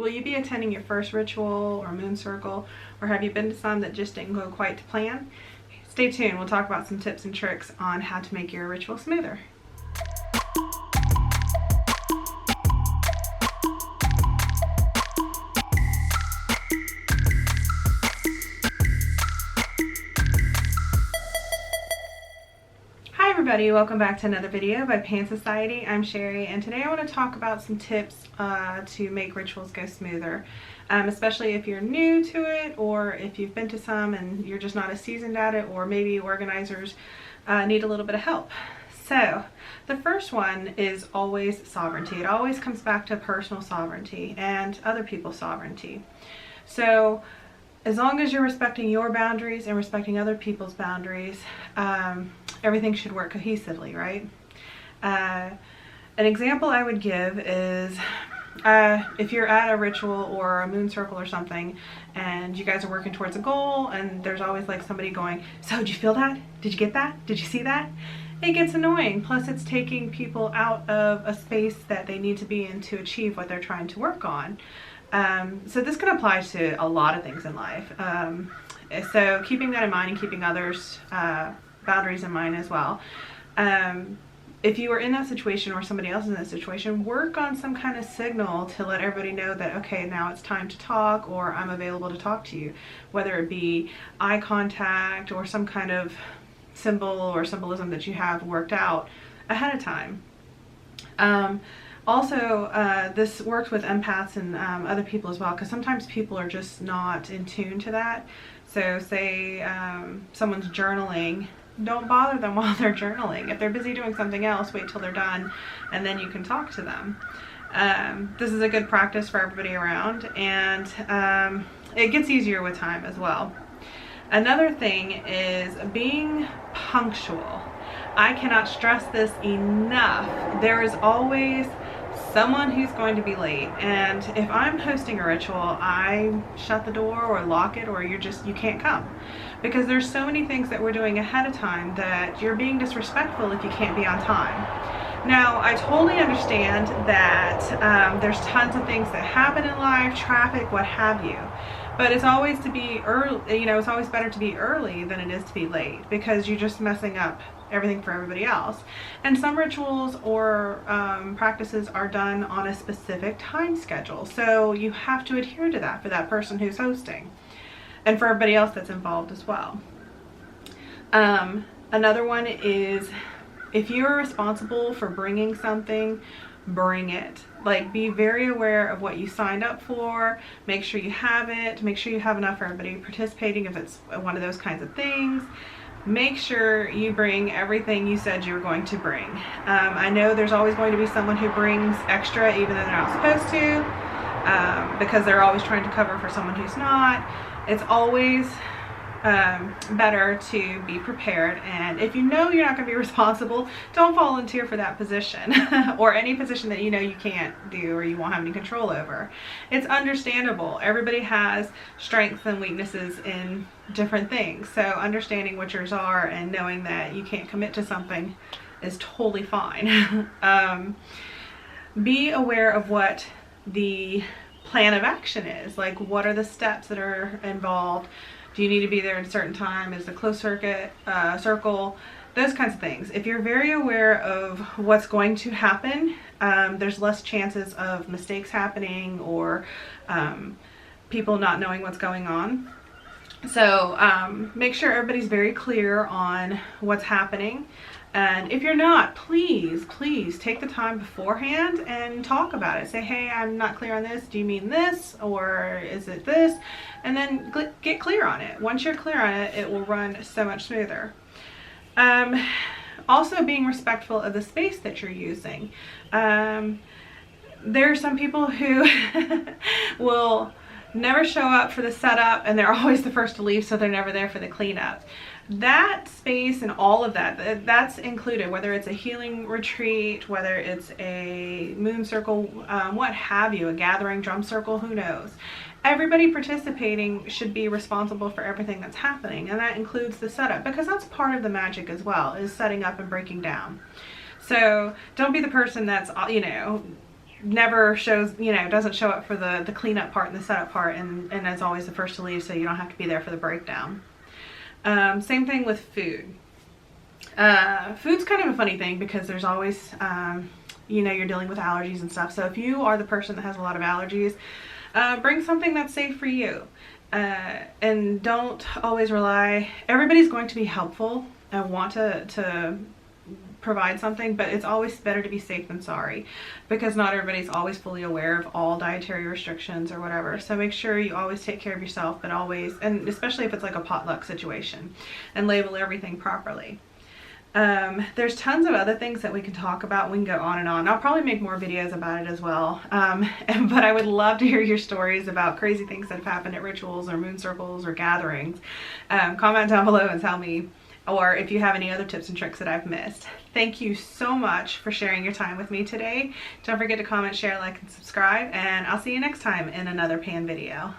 Will you be attending your first ritual or moon circle, or have you been to some that just didn't go quite to plan? Stay tuned. We'll talk about some tips and tricks on how to make your ritual smoother. Hi everybody, welcome back to another video by Pan Society. I'm Cherie, and today I want to talk about some tips to make rituals go smoother, especially if you're new to it, or if you've been to some and you're just not as seasoned at it, or maybe organizers need a little bit of help. So the first one is always sovereignty. It always comes back to personal sovereignty and other people's sovereignty. So as long as you're respecting your boundaries and respecting other people's boundaries, everything should work cohesively, right? An example I would give is if you're at a ritual or a moon circle or something and you guys are working towards a goal, and there's always like somebody going, so did you feel that? Did you get that? Did you see that? It gets annoying. Plus it's taking people out of a space that they need to be in to achieve what they're trying to work on. So this can apply to a lot of things in life. So keeping that in mind and keeping others' boundaries in mind as well. If you are in that situation or somebody else is in that situation, work on some kind of signal to let everybody know that, okay, now it's time to talk, or I'm available to talk to you, whether it be eye contact or some kind of symbol or symbolism that you have worked out ahead of time. Also, this works with empaths and other people as well, because sometimes people are just not in tune to that. So say someone's journaling, don't bother them while they're journaling. If they're busy doing something else, wait till they're done and then you can talk to them. This is a good practice for everybody around, and it gets easier with time as well. Another thing is being punctual. I cannot stress this enough. There is always someone who's going to be late, and if I'm hosting a ritual, I shut the door or lock it, or you can't come, because there's so many things that we're doing ahead of time that you're being disrespectful if you can't be on time. Now, I totally understand that there's tons of things that happen in life, traffic, what have you. But it's always to be early, it's always better to be early than it is to be late, because you're just messing up everything for everybody else. And some rituals or practices are done on a specific time schedule. So you have to adhere to that for that person who's hosting, and for everybody else that's involved as well. Another one is, if you're responsible for bringing something, bring it. Like, be very aware of what you signed up for. Make sure you have it. Make sure you have enough for everybody participating if it's one of those kinds of things. Make sure you bring everything you said you were going to bring. I know there's always going to be someone who brings extra even though they're not supposed to, because they're always trying to cover for someone who's not. It's always better to be prepared, and if you know you're not going to be responsible, don't volunteer for that position or any position that you know you can't do or you won't have any control over. It's understandable. Everybody has strengths and weaknesses in different things, so understanding what yours are and knowing that you can't commit to something is totally fine. Be aware of what the plan of action is. Like, what are the steps that are involved? Do you need to be there at a certain time? Is the closed circuit, circle, those kinds of things. If you're very aware of what's going to happen, there's less chances of mistakes happening or people not knowing what's going on. So make sure everybody's very clear on what's happening. And if you're not, please take the time beforehand and talk about it. Say, hey, I'm not clear on this. Do you mean this, or is it this? And then get clear on it. Once you're clear on it, it will run so much smoother. Also, being respectful of the space that you're using. There are some people who will never show up for the setup, and they're always the first to leave, so they're never there for the cleanup. That space and all of that, that's included, whether it's a healing retreat, whether it's a moon circle, what have you, a gathering, drum circle, who knows. Everybody participating should be responsible for everything that's happening, and that includes the setup, because that's part of the magic as well, is setting up and breaking down. So don't be the person that's, never shows, you know, doesn't show up for the cleanup part and the setup part, and is always the first to leave, so you don't have to be there for the breakdown. Same thing with food. Food's kind of a funny thing because there's always, you know, you're dealing with allergies and stuff. So if you are the person that has a lot of allergies, bring something that's safe for you. And don't always rely, everybody's going to be helpful and want to provide something, but it's always better to be safe than sorry, because not everybody's always fully aware of all dietary restrictions or whatever. So make sure you always take care of yourself, but always, and especially if it's like a potluck situation, and label everything properly. There's tons of other things that we can talk about. We can go on and on. I'll probably make more videos about it as well. But I would love to hear your stories about crazy things that have happened at rituals or moon circles or gatherings. Comment down below and tell me, or if you have any other tips and tricks that I've missed. Thank you so much for sharing your time with me today. Don't forget to comment, share, like, and subscribe, and I'll see you next time in another pan video.